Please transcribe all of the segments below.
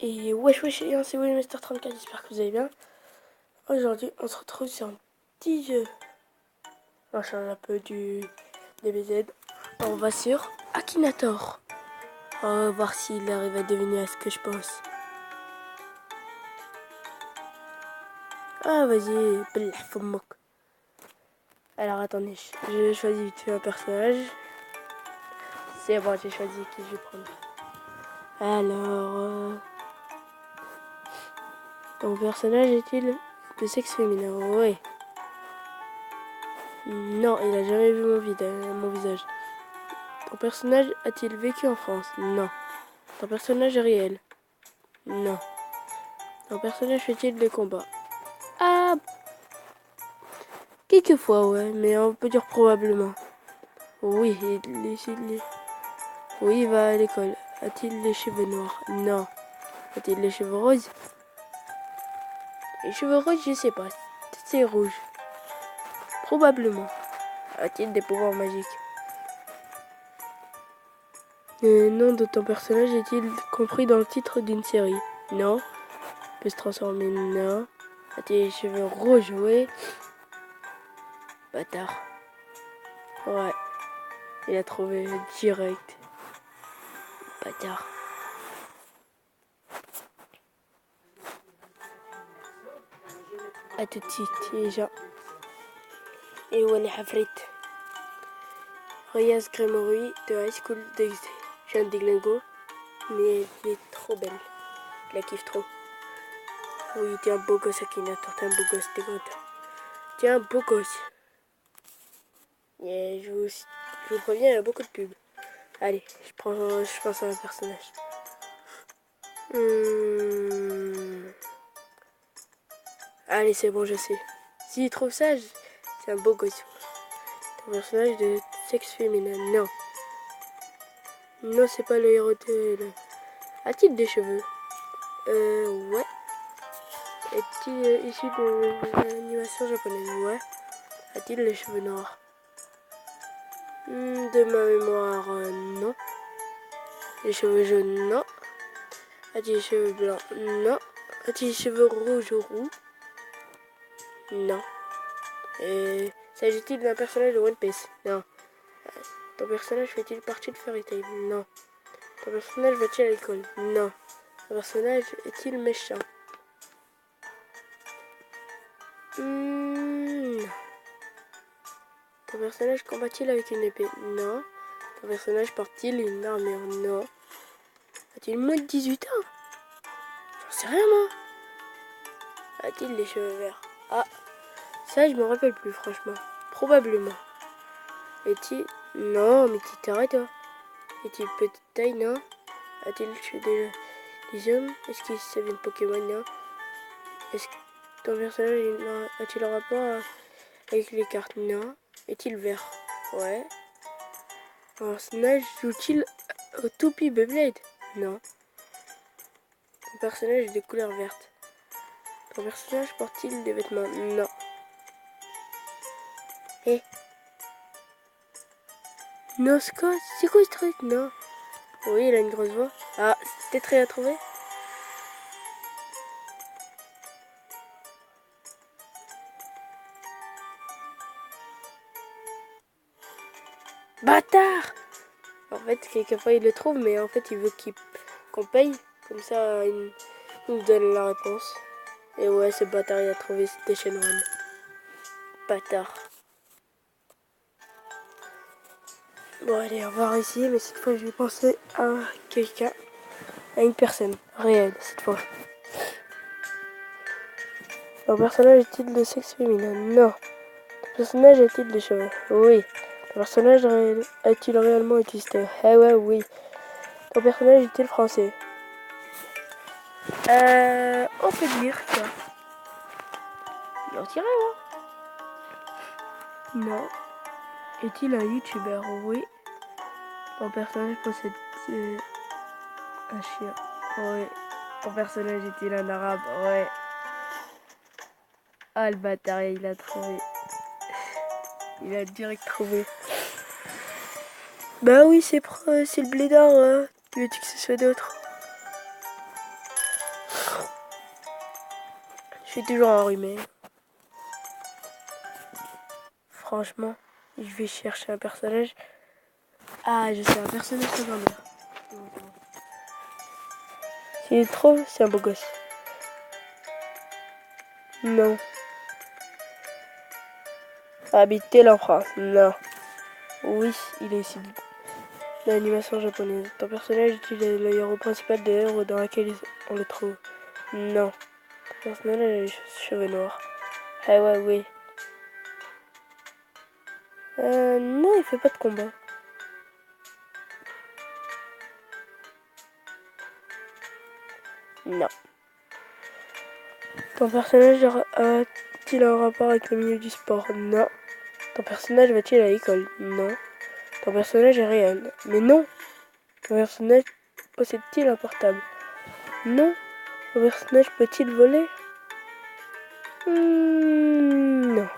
Et wesh wesh, et c'est Mister34, j'espère que vous allez bien. Aujourd'hui, on se retrouve sur un petit jeu. On change un peu du DBZ. On va sur Akinator. On va voir s'il arrive à deviner à ce que je pense. Ah, vas-y, bellah fomok. Alors attendez, je choisis vite fait un personnage. C'est bon, j'ai choisi qui je vais prendre. Alors, ton personnage est-il de sexe féminin? Oui. Non, il a jamais vu mon visage. Ton personnage a-t-il vécu en France? Non. Ton personnage est réel? Non. Ton personnage fait-il des combats? Ah, quelquefois, ouais, mais on peut dire probablement. Oui, oui, il va à l'école. A-t-il les cheveux noirs? Non. A-t-il les cheveux roses? Les cheveux roses, je sais pas. C'est rouge. Probablement. A-t-il des pouvoirs magiques? Le nom de ton personnage est-il compris dans le titre d'une série? Non. Peut se transformer? Non. A-t-il les cheveux rouges? Oui. Bâtard. Ouais. Il a trouvé direct. Bâtard. A tout de suite, les gens. Et où est les Hafrit? Reyes Gremory de High School DxD. Je viens de Diglingo, mais elle est trop belle. Je la kiffe trop. Oui, t'es un beau gosse, Akinator. T'es un beau gosse, t'es content. T'es un beau gosse. Et je vous préviens, il y a beaucoup de pubs. Allez, je pense à un personnage. Allez, c'est bon, je sais. S'il trouve ça, c'est un beau gosse. Ton personnage de sexe féminin? Non. Non, c'est pas le héros de... A-t-il des cheveux? Ouais. Est-il issu de l'animation japonaise? Ouais. A-t-il les cheveux noirs? De ma mémoire, non. Les cheveux jaunes? Non. A-t-il les cheveux blancs? Non. A-t-il les cheveux rouges ou roux? Non. S'agit-il d'un personnage de One Piece? Non. Ton personnage fait-il partie de Fairy Tail? Non. Ton personnage va-t-il à l'école? Non. Ton personnage est-il méchant? Non. Ton personnage combat-il avec une épée? Non. Ton personnage porte-t-il une armure? Non. A-t-il moins de 18 ans? J'en sais rien, moi. A-t-il les cheveux verts? Ah, ça, je me rappelle plus, franchement. Probablement. Est-il... Non, mais t'arrêtes, toi. Est-il petite taille? Non. A-t-il des hommes? Est-ce qu'il savait de Pokémon? Non. Est-ce que ton personnage a-t-il un rapport avec les cartes? Non. Est-il vert? Ouais. Ton personnage joue-t-il au toupie Beyblade? Non. Ton personnage est de couleur verte. Ton personnage porte-t-il des vêtements? Non. Eh. Non, c'est quoi ce truc? Non. Oui, il a une grosse voix. Ah, c'était très à trouver. Bâtard! En fait, quelquefois il le trouve, mais en fait il veut qu'on paye. Comme ça, il nous donne la réponse. Et ouais, ce bâtard, il a trouvé Station One. Bâtard. Bon, allez, on va voir ici, mais cette fois je vais penser à quelqu'un, à une personne réelle cette fois. Ton personnage est-il de sexe féminin? Non. Ton personnage a-t-il des cheveux? Oui. Ton personnage a-t-il réellement existé? Eh ouais, oui. Ton personnage est-il français? On peut dire ça. J'en dirais, moi. Non. Est-il un youtubeur? Oui. Ton personnage possède un chien? Oui. Ton personnage est-il un arabe? Ouais. Ah, le bâtard, il a trouvé. Il a direct trouvé. Bah oui, c'est le blédard. Tu veux que ce soit d'autre? suis toujours enrhumé. Franchement, je vais chercher un personnage. Ah, je sais, un personnage secondaire. S'il est trop, c'est un beau gosse. Non. Habiter en France. Non. Oui, il est ici. L'animation japonaise. Ton personnage utilise le héros principal de l'œuvre dans laquelle on le trouve. Non. Ton personnage a les cheveux noirs. Ah ouais, oui. Non, il fait pas de combat. Non. Ton personnage a-t-il un rapport avec le milieu du sport? Non. Ton personnage va-t-il à l'école? Non. Ton personnage est réel? Mais non. Ton personnage possède-t-il un portable? Non. Ton personnage peut-il voler? Non.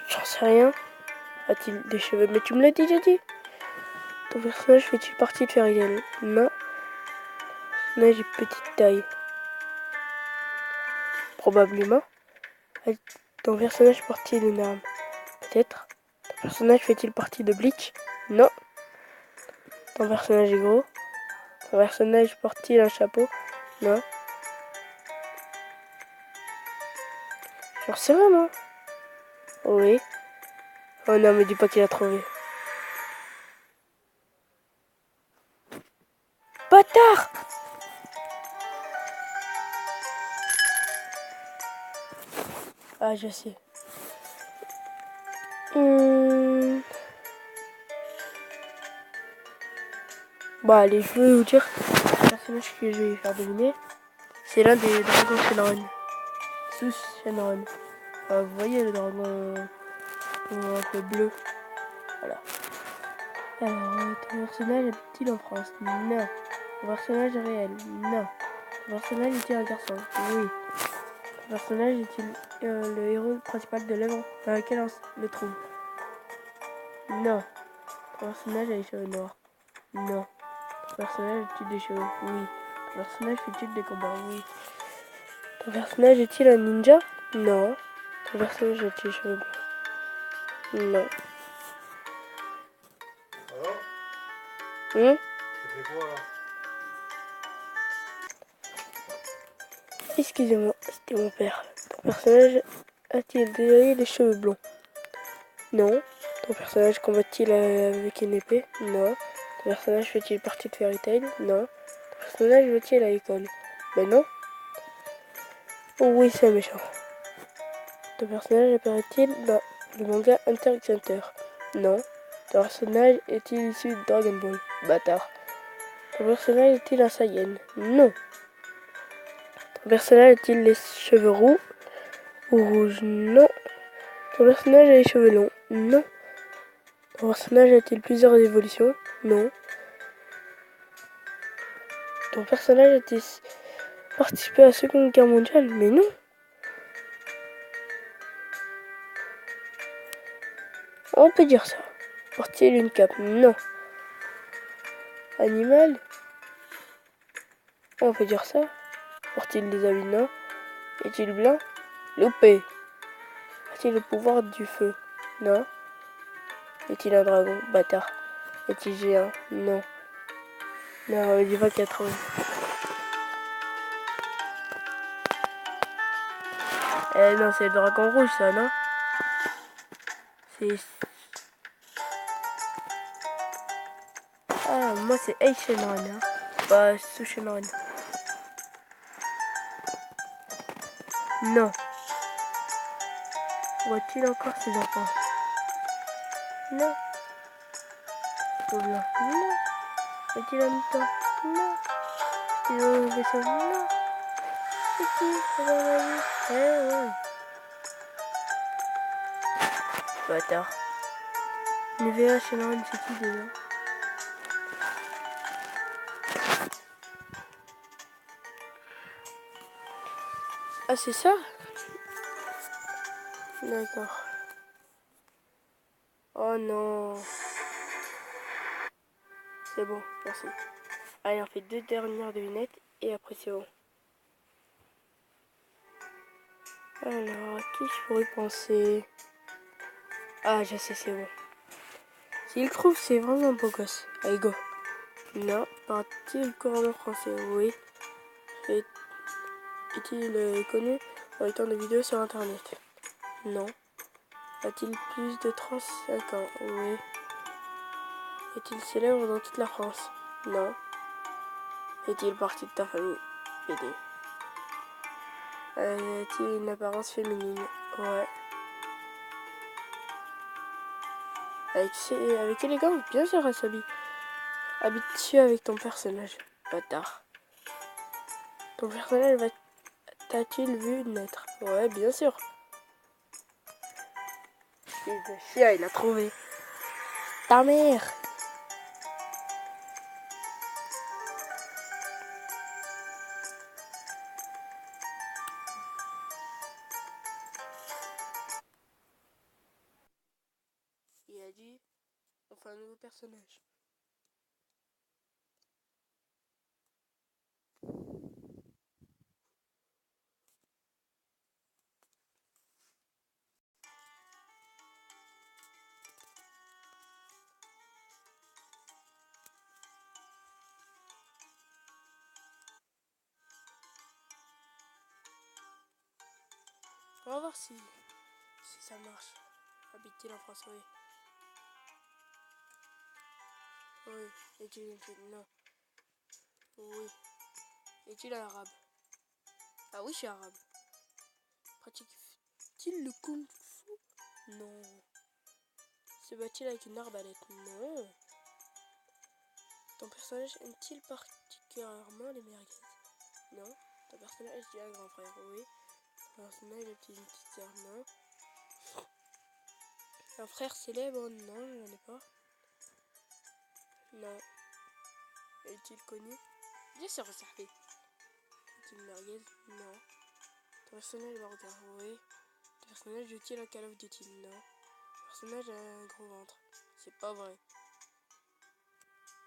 J'en sais rien. A-t-il des cheveux? Mais tu me l'as déjà dit. Ton personnage fait-il partie de Fairy Tail? Non. Ton personnage est petite taille. Probablement. Ton personnage porte-t-il une arme? Peut-être. Ton personnage fait-il partie de Bleach? Non. Ton personnage est gros? Ton personnage porte-t-il un chapeau? Non. J'en sais rien, moi. Oui. Oh non, mais dis pas qu'il a trouvé. Bâtard! Ah, je sais. Bah allez, je vais vous dire le personnage que je vais faire deviner. C'est l'un des dragons Shenron. Sous Shenron. Vous voyez le dragon un peu bleu. Voilà. Alors, ton personnage habite-t-il en France? Non. Ton personnage est réel? Non. Ton personnage est-il un garçon? Oui. Ton personnage est-il le héros principal de l'œuvre dans laquelle on le trouve? Non. Ton personnage a les cheveux noirs? Non. Ton personnage a-t-il des cheveux? Oui. Ton personnage fait-il des combats? Oui. Ton personnage est-il un ninja? Non. Ton personnage a-t-il des cheveux blancs? Non. Alors ça fait quoi là? Excusez-moi, c'était mon père. Ton personnage a-t-il des cheveux blonds? Non. Ton personnage combat-t-il avec une épée? Non. Ton personnage fait-il partie de Fairy Tail? Non. Ton personnage va-t-il à l'école? Ben non. Oh oui, c'est un méchant. Ton personnage apparaît-il dans le manga Hunter x Hunter? Non. Ton personnage est-il issu de Dragon Ball? Bâtard. Ton personnage est-il un Saiyan? Non. Ton personnage a-t-il les cheveux roux ou rouges? Non. Ton personnage a les cheveux longs? Non. Ton personnage a-t-il plusieurs évolutions? Non. Ton personnage a-t-il participé à la Seconde Guerre mondiale? Mais non. On peut dire ça. Porte-t-il une cape? Non. Animal? On peut dire ça. Porte-t-il des habits? Non. Est-il blanc? Loupé. A-t-il le pouvoir du feu? Non. Est-il un dragon? Bâtard. Est-il géant? Non. Non, il dit pas qu'il a trouvé. Non, c'est le dragon rouge, ça, non? C'est... Ah, moi, c'est Shenron, hein. Pas sous Shenron. Non. Voit-il encore ses enfants? Non. Au blanc? Non. Est-il un mutant? Non. Est-il dans le vaisseau? Non. C'est dans la vie? Ouais. Bâtard. Nivea Shenron, c'est qui déjà? Ah, c'est ça? D'accord. Oh non. C'est bon, merci. Allez, on fait deux dernières devinettes et après c'est bon. Alors, à qui je pourrais penser? Ah, je sais, c'est bon. S'il trouve, c'est vraiment un beau gosse. Allez, go. Non. Parle-t-il couramment français? Oui. Est-il connu dans le temps de vidéos sur Internet? Non. A-t-il plus de 35 ans? Oui. Est-il célèbre dans toute la France? Non. Est-il parti de ta famille? PD. A-t-il une apparence féminine? Ouais. Avec élégance, bien sûr, Asabi. Habites-tu avec ton personnage? Bâtard. Ton personnage t'a-t-il vu naître? Ouais, bien sûr. Fils de chien, il a trouvé. Ta mère! Il a dit, on fait un nouveau personnage. On va voir si ça marche. Habite-t-il en France? Oui. Oui. Est-il une fille? Non. Oui. Est-il arabe? Ah oui, je suis arabe. Pratique-t-il le kung fu? Non. Se bat-il avec une arbalète? Non. Ton personnage aime-t-il particulièrement les merguez? Non. Ton personnage dit un grand frère? Oui. Ton personnage a-t-il une petite sœur? Non. Un frère célèbre? Non, je n'en ai pas. Non. Est-il connu? Bien sûr, ça fait. Est-il merguez? Non. Ton personnage est marocain? Oui. Ton personnage joue-t-il à Call of Duty? Non. Ton personnage a un gros ventre? C'est pas vrai.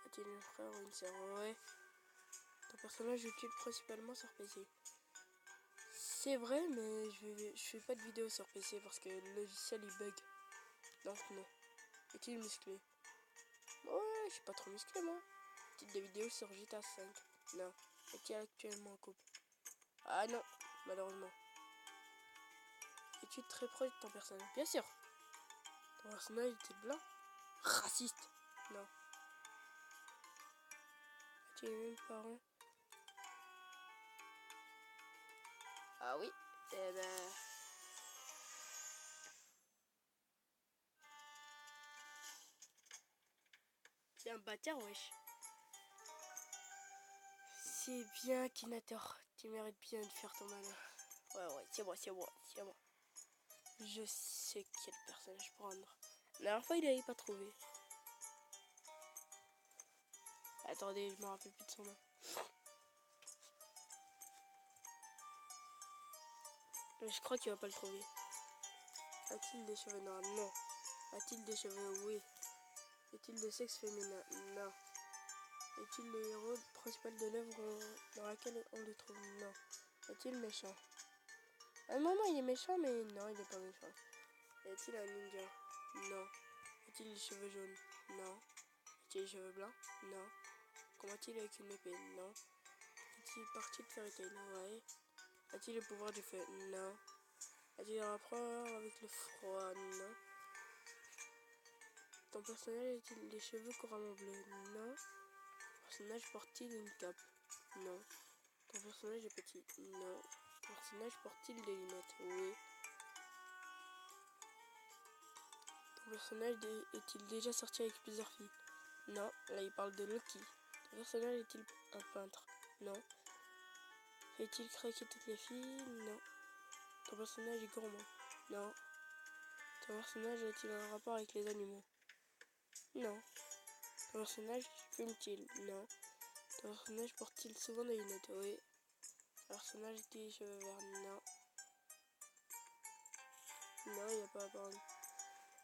A-t-il un frère ou une sœur? Ouais. Ton personnage joue-t-il principalement sur PC? C'est vrai, mais je fais pas de vidéo sur PC parce que le logiciel il bug. Donc non. Est-il musclé? Ouais, je suis pas trop musclé moi. Petite des vidéos sur GTA 5. Non. Est-il actuellement en couple? Ah non, malheureusement. Es-tu très proche de ton personnage? Bien sûr. Ton personnage est-il blanc? Raciste? Non. As-tu les mêmes parents? Ah oui. Eh ben... C'est un bâtard, wesh. C'est bien, Kinator. Tu mérites bien de faire ton malin. Ouais, c'est moi. Je sais quel personnage prendre. La dernière fois, il n'avait pas trouvé. Attendez, je me rappelle plus de son nom. Je crois qu'il va pas le trouver. A-t-il des cheveux noirs? Non. A-t-il des cheveux? Oui. Est-il de sexe féminin? Non. Est-il le héros principal de l'œuvre dans laquelle on le trouve? Non. Est-il méchant? À un moment, il est méchant, mais non, il n'est pas méchant. Est-il un ninja? Non. A-t-il les cheveux jaunes? Non. A-t-il les cheveux blancs? Non. Combat-il avec une épée? Non. Est-il parti de Fairy Tail? Ouais. A-t-il le pouvoir du feu? Non. A-t-il un rapport avec le froid? Non. Ton personnage a-t-il des cheveux couramment bleus? Non. Ton personnage porte-t-il une cape? Non. Ton personnage est petit? Non. Ton personnage porte-t-il des lunettes? Oui. Ton personnage est-il déjà sorti avec plusieurs filles? Non. Là, il parle de Loki. Ton personnage est-il un peintre? Non. Fait-il craquer toutes les filles? Non. Ton personnage est gourmand? Non. Ton personnage a-t-il un rapport avec les animaux? Non. Ton personnage fume-t-il? Non. Ton personnage porte-t-il souvent des lunettes? Oui. Ton personnage a-t-il les cheveux verts? Non. Non, il n'y a pas à parler.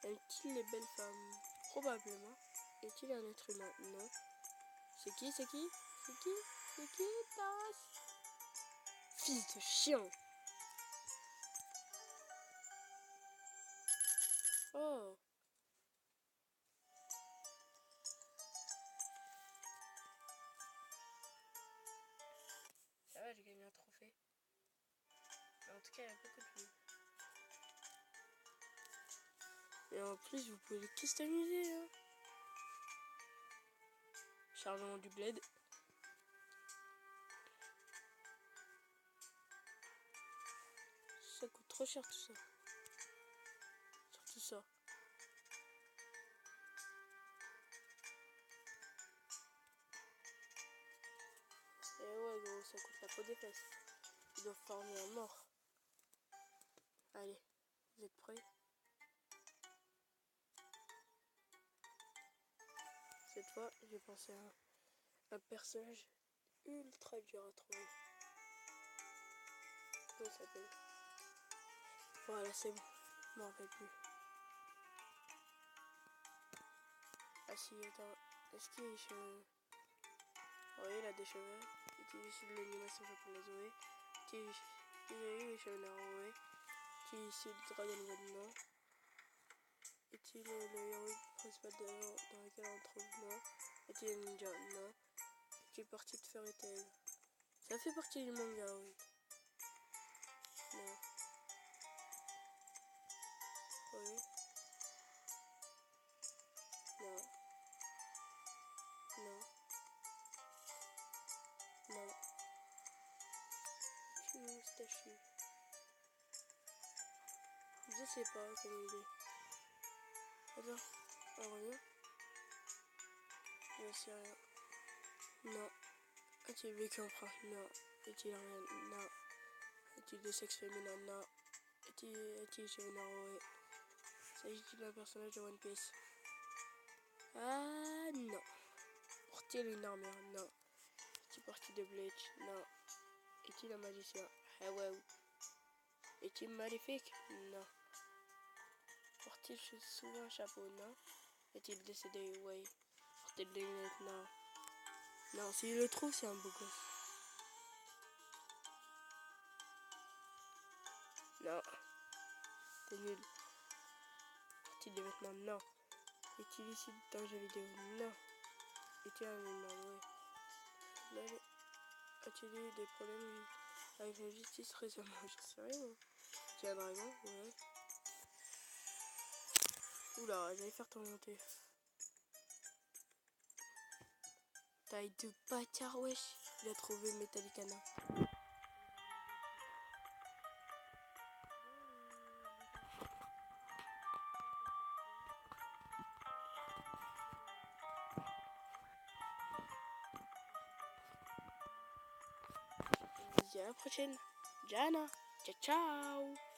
Aime-t-il les belles femmes? Probablement. Est-il un être humain? Non. C'est qui? Taras? Fils de chien! Oh. Ça va, j'ai gagné un trophée. Mais en tout cas, il y a beaucoup de vues. Et en plus, vous pouvez tous t'amuser. Hein. Chargement du bled. Ça coûte trop cher tout ça. Surtout ça. Et ouais gros, ça coûte la peau des fesses. Ils doivent former à mort. Allez, vous êtes prêts? Cette fois, j'ai pensé à un personnage ultra dur à trouver. Comment il s'appelle? Voilà, c'est bon. Je m'en rappelle plus. Ah si, attends. Est-ce qu'il a des cheveux? Oui, il a des cheveux. Est-il issu de l'animation japonaise? Oui. Il a eu les cheveux noirs? Oui. Est-il issu de Dragon Ball? Non. Est-il le héros principal dans lequel on trouve? Non. Est-il un ninja? Non. Est-il parti de Fairy Tail? Ça fait partie du manga, oui. Non. Oui. Non. Non. Non. Je suis moustachu. Je sais pas quelle idée. Attends, on revient. Je sais rien. Non. A-t-il vécu en France? Non. Est-il rien? Non. Est-il de sexe féminin? Non. Est-il chez Naruto? S'agit-il d'un personnage de One Piece? Ah non. Porte-t-il une armure? Non. Est-il parti de Bleach? Non. Est-il un magicien? Ah ouais. Est-il maléfique? Non. Porte-t-il souvent un chapeau? Non. Est-il décédé? Oui. Porte-t-il des lunettes? Non. Non, s'il le trouve, c'est un beau gosse. Non. T'es nul. Porte-t-il des vêtements? Non. Est-il issu d'un jeu vidéo? Non. Est-il un animal? Oui. A-t-il eu des problèmes avec la justice récemment? Je sais rien. Est-il un dragon? Ouais. Oula, j'allais faire tourmenter. Taille de bâtard, wesh. Il a trouvé Metallicana. On se dit à la prochaine. Jana. Ciao, ciao.